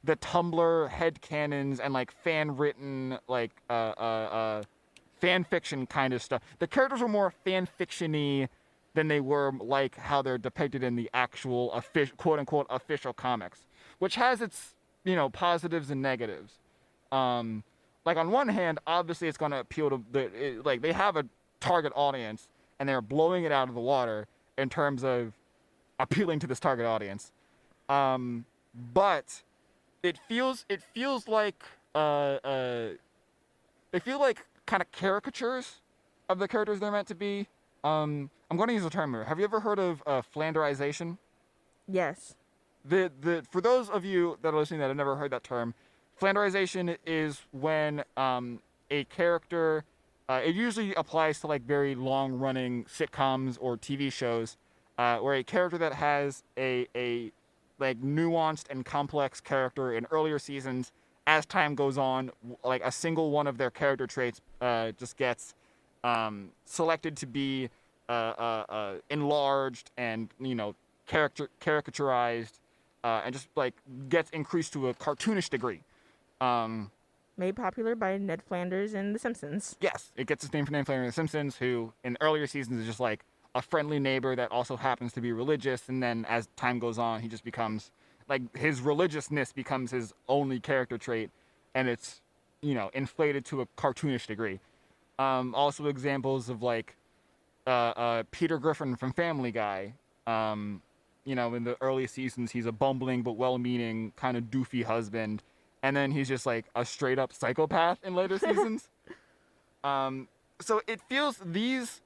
the Tumblr headcanons and like fan written like fan fiction kind of stuff. The characters were more fan fiction-y than they were like how they're depicted in the actual quote unquote official comics, which has its, positives and negatives. Like on one hand, obviously it's going to appeal to like they have a target audience and they're blowing it out of the water in terms of appealing to this target audience. But it feels like they feel like kind of caricatures of the characters they're meant to be. I'm going to use a term here. Have you ever heard of Flanderization? Yes. For those of you that are listening that have never heard that term, Flanderization is when a character, it usually applies to like very long-running sitcoms or TV shows, where a character that has a like nuanced and complex character in earlier seasons, as time goes on, like a single one of their character traits just gets selected to be enlarged and caricaturized, and just like gets increased to a cartoonish degree. Made popular by Ned Flanders in The Simpsons. Yes, it gets its name from Ned Flanders in The Simpsons, who in earlier seasons is just like a friendly neighbor that also happens to be religious, and then as time goes on, he just becomes like his religiousness becomes his only character trait, and it's inflated to a cartoonish degree. Also examples of like Peter Griffin from Family Guy. In the early seasons, he's a bumbling but well-meaning kind of doofy husband, and then he's just like a straight-up psychopath in later seasons. So it feels these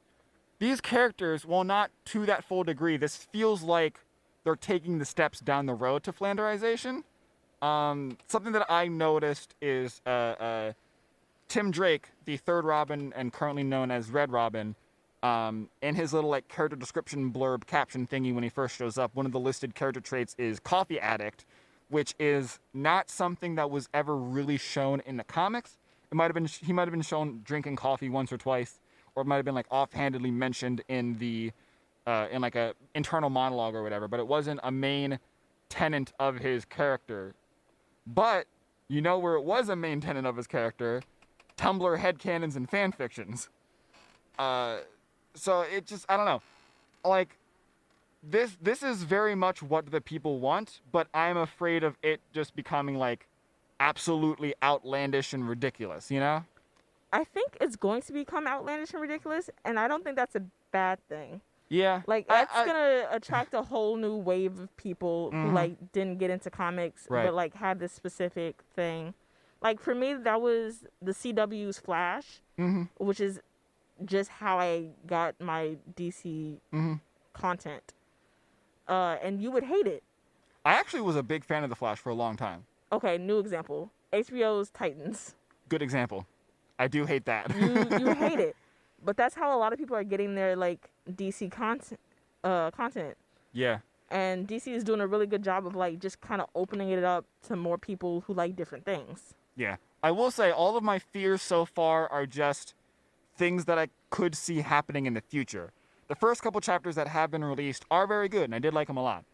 characters, while not to that full degree, this feels like they're taking the steps down the road to Flanderization. Something that I noticed is Tim Drake, the third Robin and currently known as Red Robin, in his little like character description blurb caption thingy when he first shows up, one of the listed character traits is coffee addict, which is not something that was ever really shown in the comics. He might have been shown drinking coffee once or twice, or it might have been like offhandedly mentioned in the in like a internal monologue or whatever, but it wasn't a main tenet of his character. But where it was a main tenet of his character? Tumblr headcanons and fan fictions. So it just, I don't know. Like, this is very much what the people want, but I'm afraid of it just becoming like absolutely outlandish and ridiculous, I think it's going to become outlandish and ridiculous, and I don't think that's a bad thing. Yeah. Like, that's gonna attract a whole new wave of people who, like, didn't get into comics, right, but, like, had this specific thing. Like, for me, that was the CW's Flash, which is just how I got my DC content. And you would hate it. I actually was a big fan of The Flash for a long time. Okay, new example. HBO's Titans. Good example. I do hate that. You hate it. But that's how a lot of people are getting their, like, DC content. Yeah. And DC is doing a really good job of, like, just kind of opening it up to more people who like different things. Yeah. I will say all of my fears so far are just things that I could see happening in the future. The first couple chapters that have been released are very good, and I did like them a lot.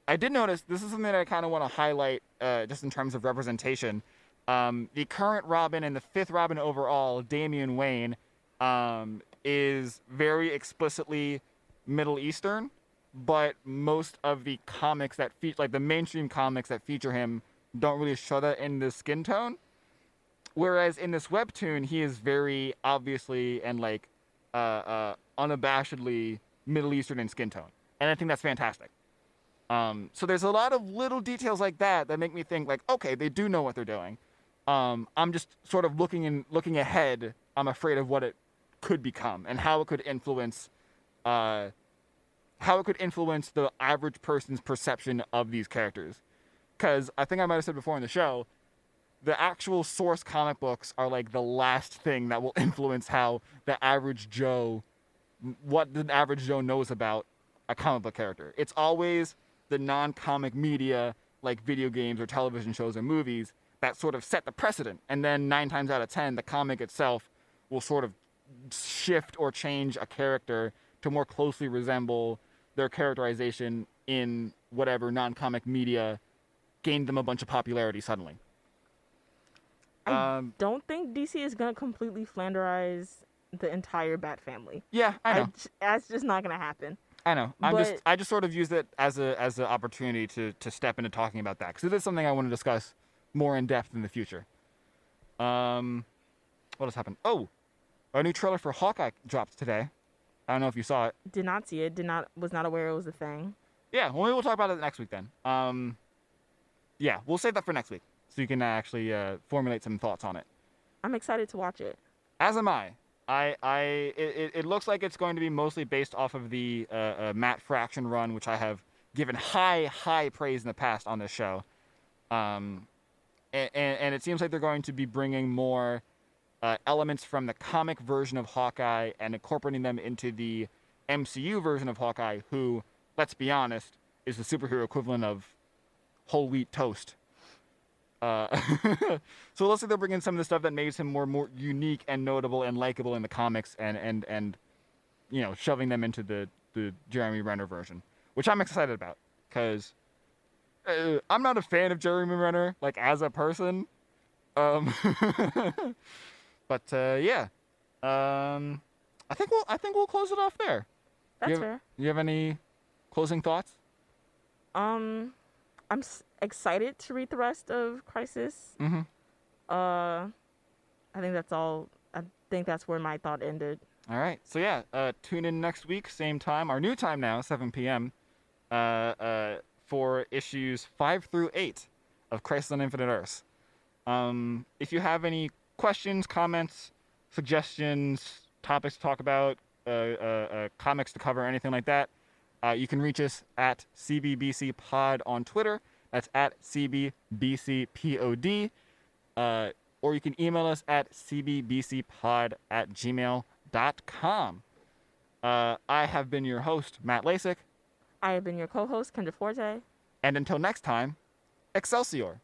I did notice, this is something that I kind of want to highlight just in terms of representation. The current Robin and the fifth Robin overall, Damian Wayne, is very explicitly Middle Eastern, but most of the comics that feature, like the mainstream comics that feature him, don't really show that in the skin tone. Whereas in this webtoon, he is very obviously and like unabashedly Middle Eastern in skin tone, and I think that's fantastic. So there's a lot of little details like that that make me think like, okay, they do know what they're doing. I'm just sort of looking ahead. I'm afraid of what it could become and how it could influence the average person's perception of these characters. Because I think I might have said before in the show, the actual source comic books are like the last thing that will influence how the average Joe, what the average Joe knows about a comic book character. It's always the non-comic media, like video games or television shows or movies, that sort of set the precedent. And then 9 times out of 10, the comic itself will sort of shift or change a character to more closely resemble their characterization in whatever non-comic media gained them a bunch of popularity suddenly. I don't think DC is gonna completely Flanderize the entire Bat family. Yeah, I know. That's just not gonna happen. I know. But I just sort of used it as an opportunity to step into talking about that, because it is something I want to discuss more in depth in the future. What has happened? Oh, a new trailer for Hawkeye dropped today. I don't know if you saw it. did not see it. Was not aware it was a thing. Yeah, well, maybe we'll talk about it next week then. Yeah, we'll save that for next week, so you can actually formulate some thoughts on it. I'm excited to watch it. As am I. It looks like it's going to be mostly based off of the Matt Fraction run, which I have given high praise in the past on this show. And it seems like they're going to be bringing more elements from the comic version of Hawkeye and incorporating them into the MCU version of Hawkeye, who, let's be honest, is the superhero equivalent of whole wheat toast. So it looks like they're bringing some of the stuff that makes him more unique and notable and likable in the comics, and you know, shoving them into the Jeremy Renner version, which I'm excited about, because I'm not a fan of Jeremy Renner, like, as a person. But yeah, I think we'll close it off there. That's fair. You have any closing thoughts? I'm excited to read the rest of Crisis. Mm-hmm. I think that's all. I think that's where my thought ended. All right. So yeah, tune in next week, same time, our new time now, 7 p.m. For issues 5 through 8 of Crisis on Infinite Earths. If you have any questions, comments, suggestions, topics to talk about, comics to cover, anything like that, you can reach us at CBBCPod on Twitter. That's at CBBCPOD. Or you can email us at cbbcpod@gmail.com. I have been your host, Matt Lasik. I have been your co-host, Kendra Forte. And until next time, Excelsior.